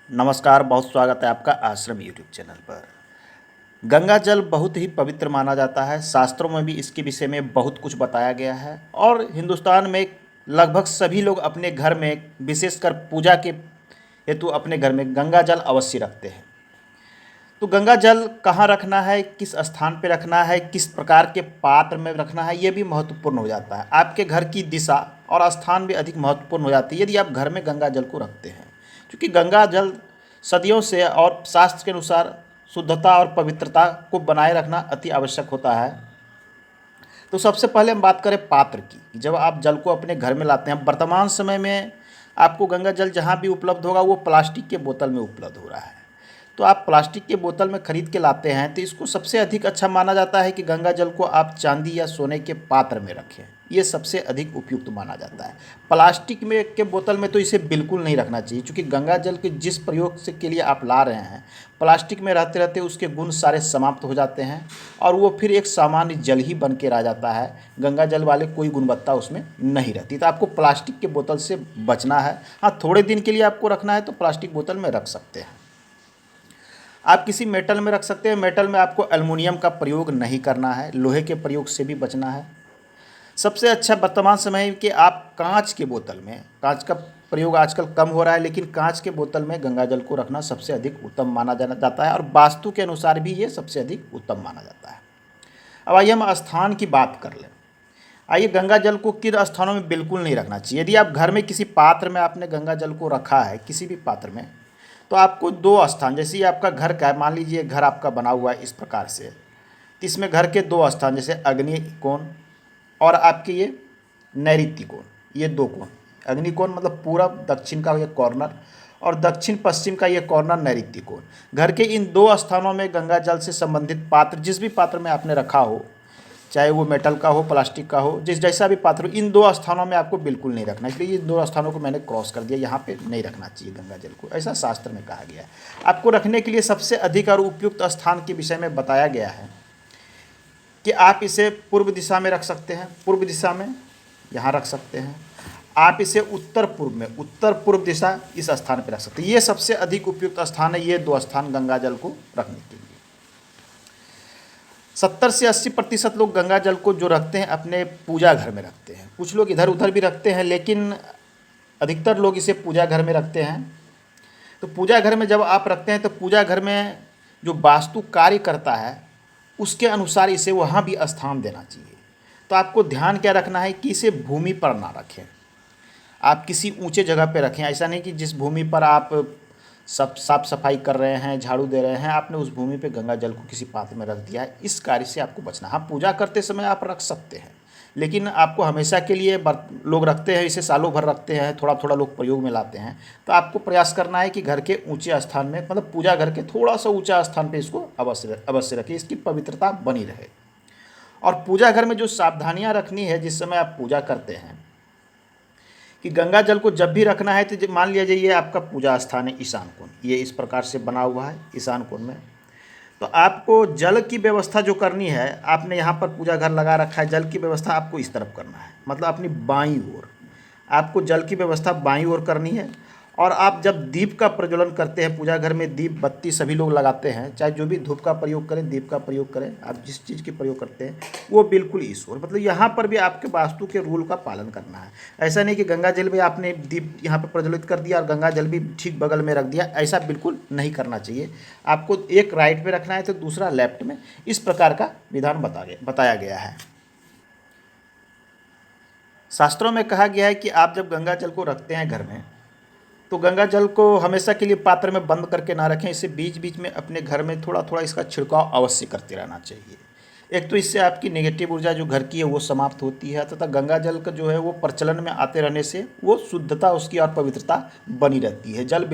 नमस्कार, बहुत स्वागत है आपका आश्रम यूट्यूब चैनल पर। गंगा जल बहुत ही पवित्र माना जाता है। शास्त्रों में भी इसके विषय में बहुत कुछ बताया गया है और हिंदुस्तान में लगभग सभी लोग अपने घर में विशेषकर पूजा के हेतु अपने घर में गंगा जल अवश्य रखते हैं। तो गंगा जल कहाँ रखना है, किस स्थान पर रखना है, किस प्रकार के पात्र में रखना है, ये भी महत्वपूर्ण हो जाता है। आपके घर की दिशा और स्थान भी अधिक महत्वपूर्ण हो जाती है यदि आप घर में गंगा जल को रखते हैं, क्योंकि गंगा जल सदियों से और शास्त्र के अनुसार शुद्धता और पवित्रता को बनाए रखना अति आवश्यक होता है। तो सबसे पहले हम बात करें पात्र की। जब आप जल को अपने घर में लाते हैं, वर्तमान समय में आपको गंगा जल जहाँ भी उपलब्ध होगा वो प्लास्टिक के बोतल में उपलब्ध हो रहा है। तो आप प्लास्टिक के बोतल में खरीद के लाते हैं तो इसको सबसे अधिक अच्छा माना जाता है कि गंगा जल को आप चांदी या सोने के पात्र में रखें। ये सबसे अधिक उपयुक्त माना जाता है। प्लास्टिक में के बोतल में तो इसे बिल्कुल नहीं रखना चाहिए, क्योंकि गंगा जल के जिस प्रयोग से के लिए आप ला रहे हैं, प्लास्टिक में रहते रहते उसके गुण सारे समाप्त हो जाते हैं और वो फिर एक सामान्य जल ही बन के रह जाता है। गंगा जल वाले कोई गुणवत्ता उसमें नहीं रहती। तो आपको प्लास्टिक के बोतल से बचना है। हाँ, थोड़े दिन के लिए आपको रखना है तो प्लास्टिक बोतल में रख सकते हैं। आप किसी मेटल में रख सकते हैं। मेटल में आपको एल्युमिनियम का प्रयोग नहीं करना है, लोहे के प्रयोग से भी बचना है। सबसे अच्छा वर्तमान समय कि आप कांच के बोतल में, कांच का प्रयोग आजकल कम हो रहा है, लेकिन कांच के बोतल में गंगा जल को रखना सबसे अधिक उत्तम माना जाता है और वास्तु के अनुसार भी ये सबसे अधिक उत्तम माना जाता है। अब आइए हम स्थान की बात कर लें। आइए, गंगा जल को किन स्थानों में बिल्कुल नहीं रखना चाहिए। यदि आप घर में किसी पात्र में आपने गंगा जल को रखा है, किसी भी पात्र में, तो आपको दो स्थान, जैसे आपका घर का है, मान लीजिए घर आपका बना हुआ है इस प्रकार से, तो इसमें घर के दो स्थान, जैसे अग्नि कोण और आपके ये नैऋत्य कोण, ये दो कोण। अग्नि कोण मतलब पूरब दक्षिण का ये कॉर्नर और दक्षिण पश्चिम का ये कॉर्नर नैऋत्य कोण। घर के इन दो स्थानों में गंगा जल से संबंधित पात्र, जिस भी पात्र में आपने रखा हो, चाहे वो मेटल का हो, प्लास्टिक का हो, जैसा भी पात्र हो, इन दो स्थानों में आपको बिल्कुल नहीं रखना। इसलिए ये दो स्थानों को मैंने क्रॉस कर दिया, यहाँ पे नहीं रखना चाहिए गंगा जल को, ऐसा शास्त्र में कहा गया है। आपको रखने के लिए सबसे अधिक और उपयुक्त स्थान के विषय में बताया गया है कि आप इसे पूर्व दिशा में रख सकते हैं, पूर्व दिशा में यहाँ रख सकते हैं। आप इसे उत्तर पूर्व में, उत्तर पूर्व दिशा इस स्थान पर रख सकते हैं। ये सबसे अधिक उपयुक्त स्थान है, ये दो स्थान गंगा जल को रखने के लिए। 70 से 80% लोग गंगा जल को जो रखते हैं अपने पूजा घर में रखते हैं। कुछ लोग इधर उधर भी रखते हैं, लेकिन अधिकतर लोग इसे पूजा घर में रखते हैं। तो पूजा घर में जब आप रखते हैं तो पूजा घर में जो वास्तु कार्य करता है उसके अनुसार इसे वहाँ भी स्थान देना चाहिए। तो आपको ध्यान क्या रखना है कि इसे भूमि पर ना रखें, आप किसी ऊंचे जगह पे रखें। ऐसा नहीं कि जिस भूमि पर आप सब साफ सफाई कर रहे हैं, झाड़ू दे रहे हैं, आपने उस भूमि पे गंगा जल को किसी पात्र में रख दिया है। इस कार्य से आपको बचना। हाँ, पूजा करते समय आप रख सकते हैं, लेकिन आपको हमेशा के लिए लोग रखते हैं, इसे सालों भर रखते हैं, थोड़ा थोड़ा लोग प्रयोग में लाते हैं। तो आपको प्रयास करना है कि घर के ऊंचे स्थान में, मतलब पूजा घर के थोड़ा सा ऊंचा स्थान पर इसको अवश्य रखें, इसकी पवित्रता बनी रहे। और पूजा घर में जो सावधानियाँ रखनी है जिस समय आप पूजा करते हैं, कि गंगा जल को जब भी रखना है तो मान लिया जाए ये आपका पूजा स्थान है ईशान कोण, ये इस प्रकार से बना हुआ है ईशान कोण में। तो आपको जल की व्यवस्था जो करनी है, आपने यहाँ पर पूजा घर लगा रखा है, जल की व्यवस्था आपको इस तरफ करना है, मतलब अपनी बाईं ओर आपको जल की व्यवस्था बाईं ओर करनी है। और आप जब दीप का प्रज्वलन करते हैं, पूजा घर में दीप बत्ती सभी लोग लगाते हैं, चाहे जो भी धूप का प्रयोग करें, दीप का प्रयोग करें, आप जिस चीज़ की प्रयोग करते हैं वो बिल्कुल इस ओर, मतलब यहाँ पर भी आपके वास्तु के रूल का पालन करना है। ऐसा नहीं कि गंगा जल में आपने दीप यहाँ पर प्रज्वलित कर दिया और गंगा जल भी ठीक बगल में रख दिया, ऐसा बिल्कुल नहीं करना चाहिए। आपको एक राइट में रखना है तो दूसरा लेफ्ट में, इस प्रकार का विधान बताया गया है। शास्त्रों में कहा गया है कि आप जब गंगा जल को रखते हैं घर में, तो गंगा जल को हमेशा के लिए पात्र में बंद करके ना रखें। इसे बीच बीच में अपने घर में थोड़ा थोड़ा इसका छिड़काव अवश्य करते रहना चाहिए। एक तो इससे आपकी नेगेटिव ऊर्जा जो घर की है वो समाप्त होती है, तथा गंगा जल का जो है वो प्रचलन में आते रहने से वो शुद्धता उसकी और पवित्रता बनी रहती है। जल